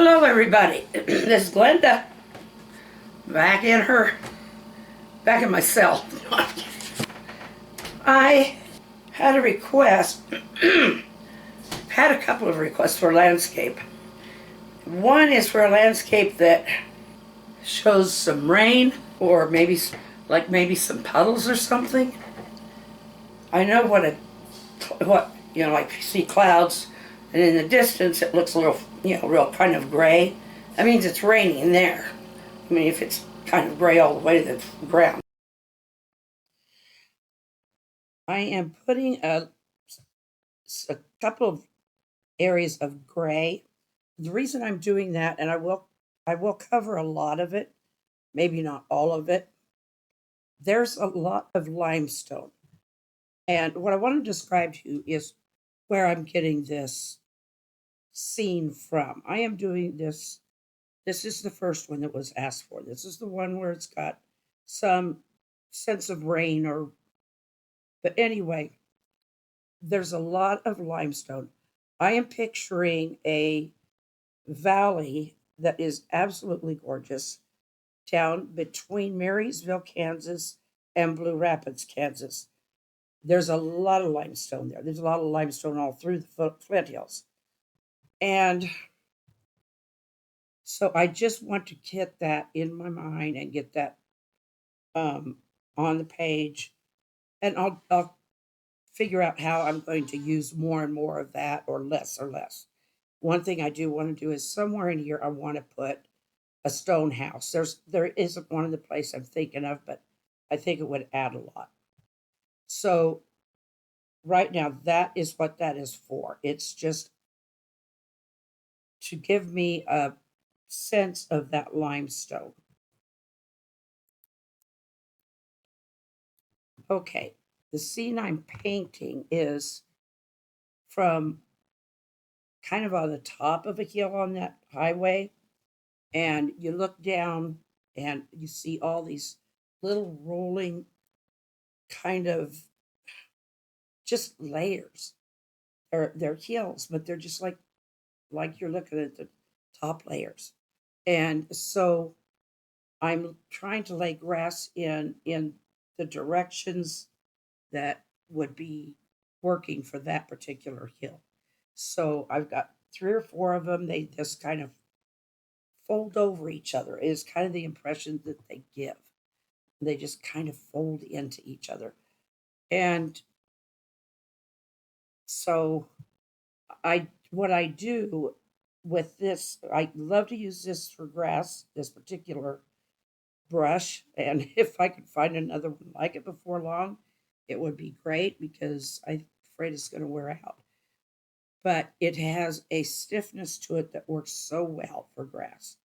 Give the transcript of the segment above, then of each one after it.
Hello, everybody. This is Glenda. Back in my cell. I had a request, had a couple of requests for landscape. One is for a landscape that shows some rain or maybe some puddles or something. I know what like you see clouds, and in the distance it looks a little, real kind of gray. That means it's raining there. I mean, if it's kind of gray all the way to the ground. I am putting a couple of areas of gray. The reason I'm doing that, and I will cover a lot of it, maybe not all of it. There's a lot of limestone. And what I want to describe to you is where I'm getting this scene from. I am doing this. This is the first one that was asked for. This is the one where it's got some sense of rain but anyway, there's a lot of limestone. I am picturing a valley that is absolutely gorgeous down between Marysville, Kansas and Blue Rapids, Kansas. There's a lot of limestone there. There's a lot of limestone all through the Flint Hills. And so I just want to get that in my mind and get that on the page. And I'll figure out how I'm going to use more and more of that or less. One thing I do want to do is somewhere in here I want to put a stone house. There isn't one in the place I'm thinking of, but I think it would add a lot. So right now that is what that is for. It's just to give me a sense of that limestone. Okay, the scene I'm painting is from kind of on the top of a hill on that highway, and you look down and you see all these little rolling kind of just layers. They're hills, but they're just like you're looking at the top layers. And so I'm trying to lay grass in the directions that would be working for that particular hill. So I've got 3 or 4 of them. They just kind of fold over each other, is kind of the impression that they give. They just kind of fold into each other. And so what I do with this, I love to use this for grass, this particular brush. And if I could find another one like it before long, it would be great because I'm afraid it's going to wear out. But it has a stiffness to it that works so well for grass.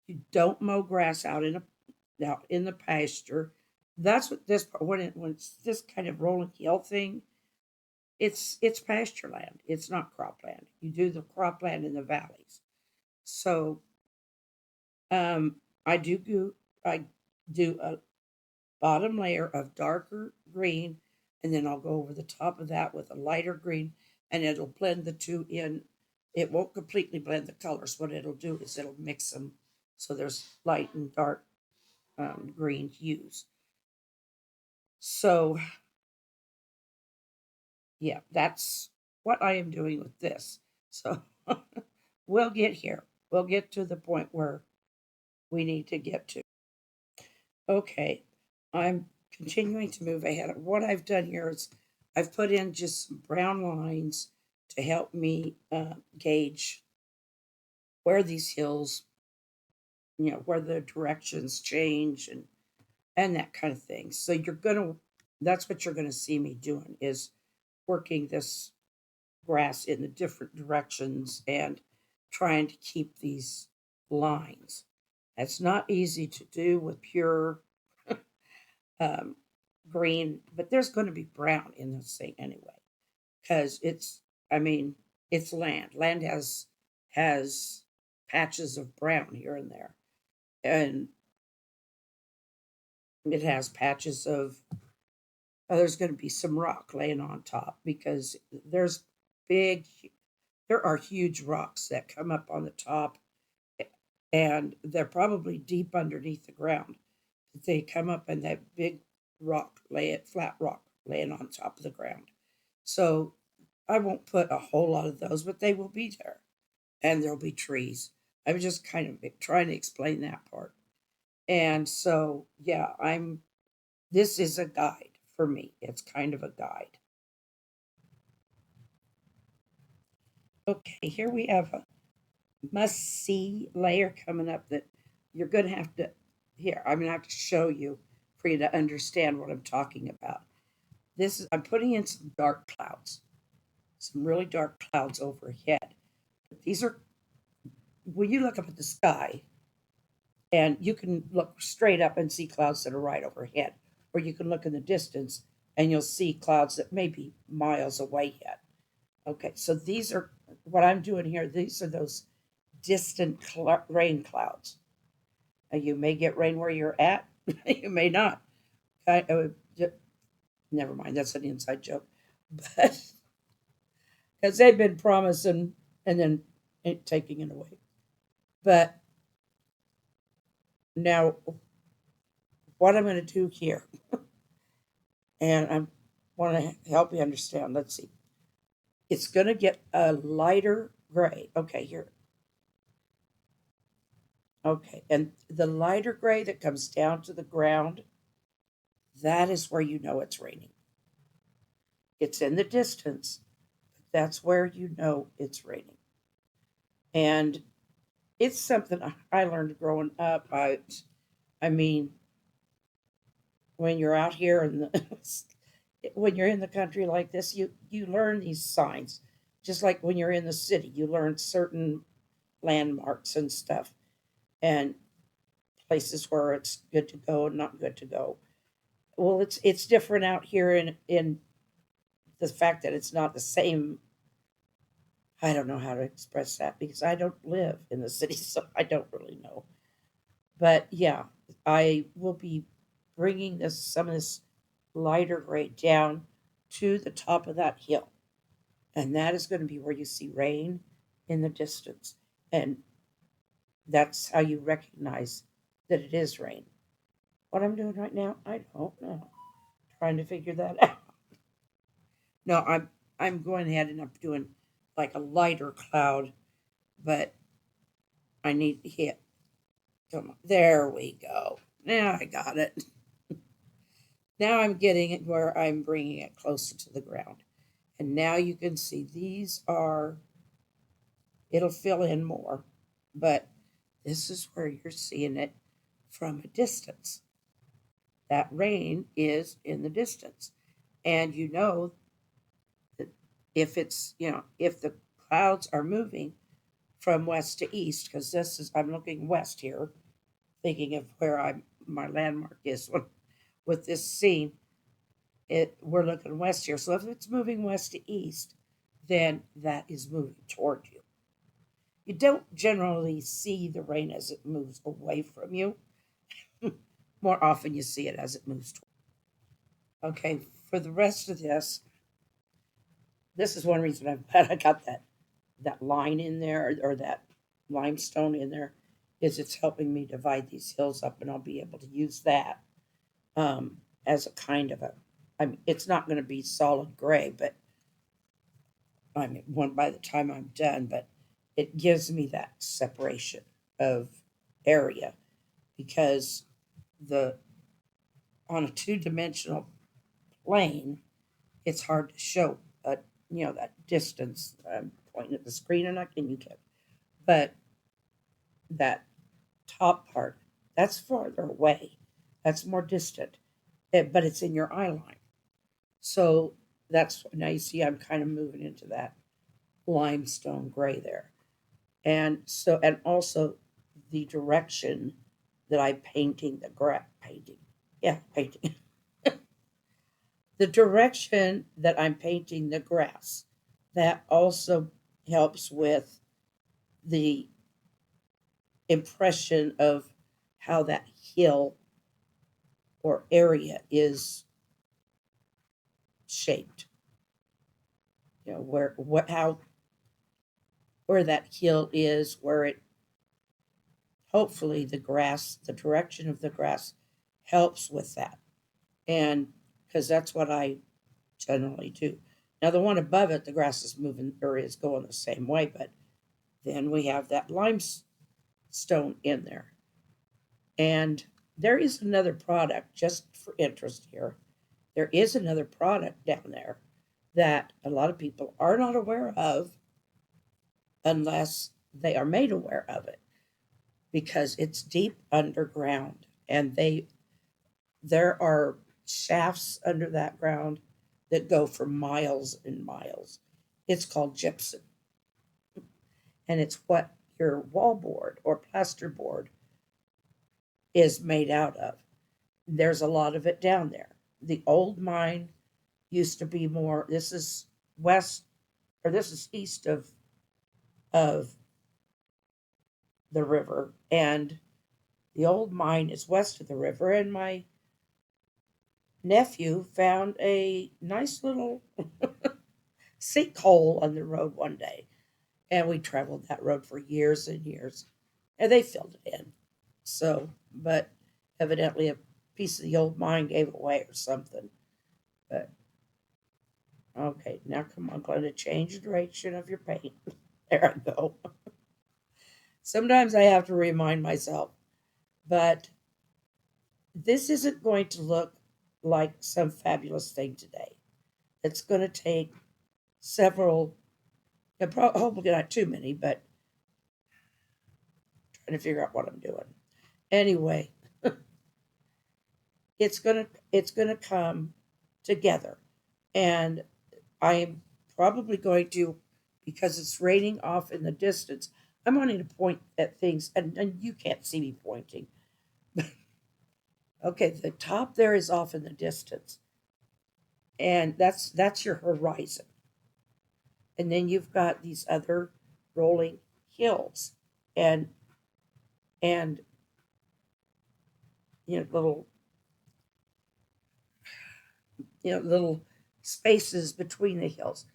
You don't mow grass out in the pasture. That's what this when it's this kind of rolling hill thing. It's pasture land. It's not cropland. You do the cropland in the valleys. So um, I do a bottom layer of darker green, and then I'll go over the top of that with a lighter green, and it'll blend the two in. It won't completely blend the colors. What it'll do is it'll mix them so there's light and dark green hues. So yeah, that's what I am doing with this. So we'll get here. We'll get to the point where we need to get to. Okay, I'm continuing to move ahead. What I've done here is I've put in just some brown lines to help me gauge where these hills, where the directions change and that kind of thing. So that's what you're gonna see me doing is working this grass in the different directions and trying to keep these lines. That's not easy to do with pure um, green, but there's going to be brown in this thing anyway, because I mean, it's land. Land has patches of brown here and there, and it has patches of. There's going to be some rock laying on top because big, there are huge rocks that come up on the top and they're probably deep underneath the ground. They come up in that big rock, flat rock, laying on top of the ground. So I won't put a whole lot of those, but they will be there, and there'll be trees. I was just kind of trying to explain that part. And so, yeah, this is a guide for me. It's kind of a guide. Okay, here we have a must see layer coming up that you're going to have to, here, I'm going to have to show you for you to understand what I'm talking about. I'm putting in some dark clouds, some really dark clouds overhead. These are, when you look up at the sky, and you can look straight up and see clouds that are right overhead, or you can look in the distance and you'll see clouds that may be miles away yet. Okay, so these are what I'm doing here. These are those distant rain clouds. You may get rain where you're at, you may not. Never mind, that's an inside joke. But because they've been promising and then taking it away. But now, what I'm going to do here, and I want to help you understand. Let's see. It's going to get a lighter gray. Okay, here. Okay, and the lighter gray that comes down to the ground, that is where you know it's raining. It's in the distance, but that's where you know it's raining. And it's something I learned growing up. I mean, when you're out here and when you're in the country like this, you learn these signs. Just like when you're in the city, you learn certain landmarks and stuff, and places where it's good to go and not good to go. Well, it's different out here in the fact that it's not the same. I don't know how to express that because I don't live in the city, so I don't really know. But yeah, I will be bringing some of this lighter gray down to the top of that hill, and that is going to be where you see rain in the distance, and that's how you recognize that it is rain. What I'm doing right now, I don't know. Trying to figure that out. No, I'm going ahead and I'm doing like a lighter cloud, but I need to hit. Come on, there we go. Now I got it. Now I'm getting it where I'm bringing it closer to the ground. And now you can see these are, it'll fill in more, but this is where you're seeing it from a distance. That rain is in the distance. And you know that if the clouds are moving from west to east, because I'm looking west here, thinking of where my landmark is with this scene, we're looking west here. So if it's moving west to east, then that is moving toward you. You don't generally see the rain as it moves away from you. More often you see it as it moves toward. Okay, for the rest of this is one reason I'm glad I got that line in there, or that limestone in there, is it's helping me divide these hills up, and I'll be able to use that as a kind of I mean, it's not going to be solid gray, but I mean, one by the time I'm done, but it gives me that separation of area because the on a two-dimensional plane, it's hard to show that distance. I'm pointing at the screen and you can, but that top part, that's farther away. That's more distant, but it's in your eye line. So that's now you see I'm kind of moving into that limestone gray there. And also the direction that I'm painting painting. Yeah, painting. The direction that I'm painting the grass, that also helps with the impression of how that hill or area is shaped. You know, where that hill is, where it hopefully the grass, the direction of the grass helps with that. And because that's what I generally do. Now, the one above it, the grass is moving or is going the same way, but then we have that limestone in there. And there is another product, just for interest here. There is another product down there that a lot of people are not aware of unless they are made aware of it because it's deep underground and there are shafts under that ground that go for miles and miles. It's called gypsum, and it's what your wallboard or plasterboard is made out of. There's a lot of it down there. The old mine used to be more. This is west, or this is east of the river, and the old mine is west of the river. And my nephew found a nice little sinkhole on the road one day, and we traveled that road for years and years, and they filled it in. So, but evidently a piece of the old mine gave away or something. But okay, now come on, I'm going to change the direction of your paint. There I go. Sometimes I have to remind myself, but this isn't going to look like some fabulous thing today. It's going to take several, hopefully not too many, but trying to figure out what I'm doing. Anyway, it's gonna come together, and I'm probably going to, because it's raining off in the distance. I'm wanting to point at things, and you can't see me pointing. Okay, the top there is off in the distance, and that's your horizon. And then you've got these other rolling hills, and and little little spaces between the hills.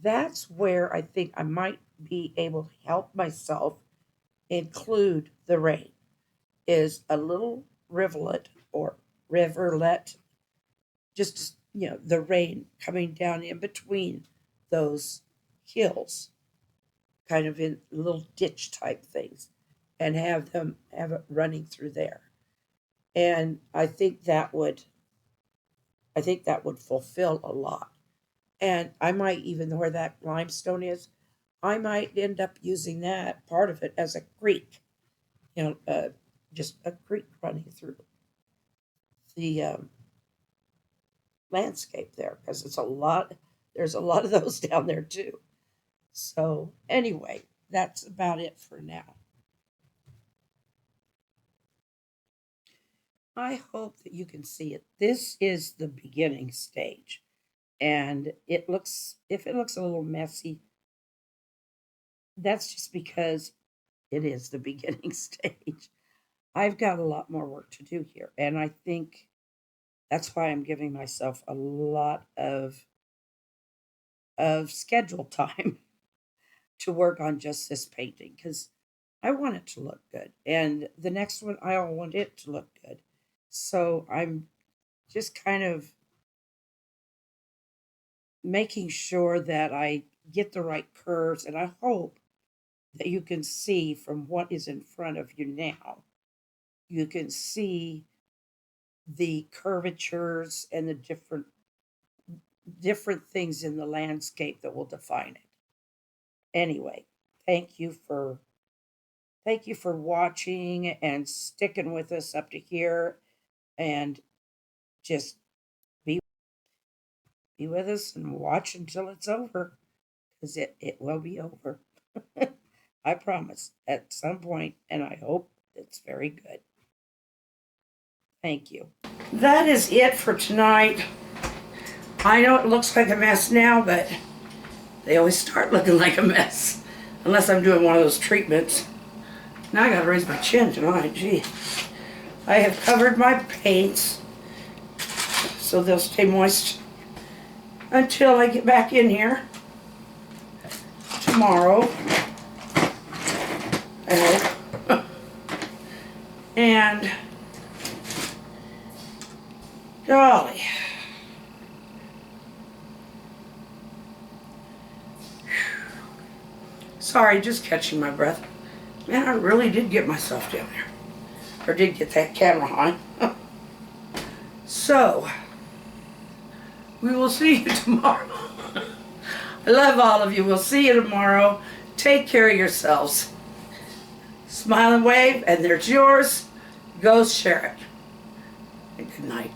That's where I think I might be able to help myself include the rain. Is a little rivulet or riverlet, just the rain coming down in between those hills, kind of in little ditch type things, and have it running through there. And I think that would fulfill a lot. And I might, even where that limestone is, I might end up using that part of it as a creek, you know, uh, just a creek running through the landscape there because it's a lot. There's a lot of those down there too. So anyway, that's about it for now. I hope that you can see it. This is the beginning stage, and if it looks a little messy, that's just because it is the beginning stage. I've got a lot more work to do here, and I think that's why I'm giving myself a lot of schedule time to work on just this painting because I want it to look good. And the next one, I want it to look good. So I'm just kind of making sure that I get the right curves. And I hope that you can see from what is in front of you now. You can see the curvatures and the different things in the landscape that will define it. Anyway, thank you for watching and sticking with us up to here, and just be with us and watch until it's over because it will be over. I promise at some point, and I hope it's very good. Thank you. That is it for tonight. I know it looks like a mess now, but they always start looking like a mess unless I'm doing one of those treatments. Now I gotta raise my chin tonight, gee. I have covered my paints so they'll stay moist until I get back in here tomorrow. I hope. And golly, sorry, just catching my breath. Man, I really did get myself down there. Or did get that camera on. So, we will see you tomorrow. I love all of you. We'll see you tomorrow. Take care of yourselves. Smile and wave, and there's yours. Go share it. And good night.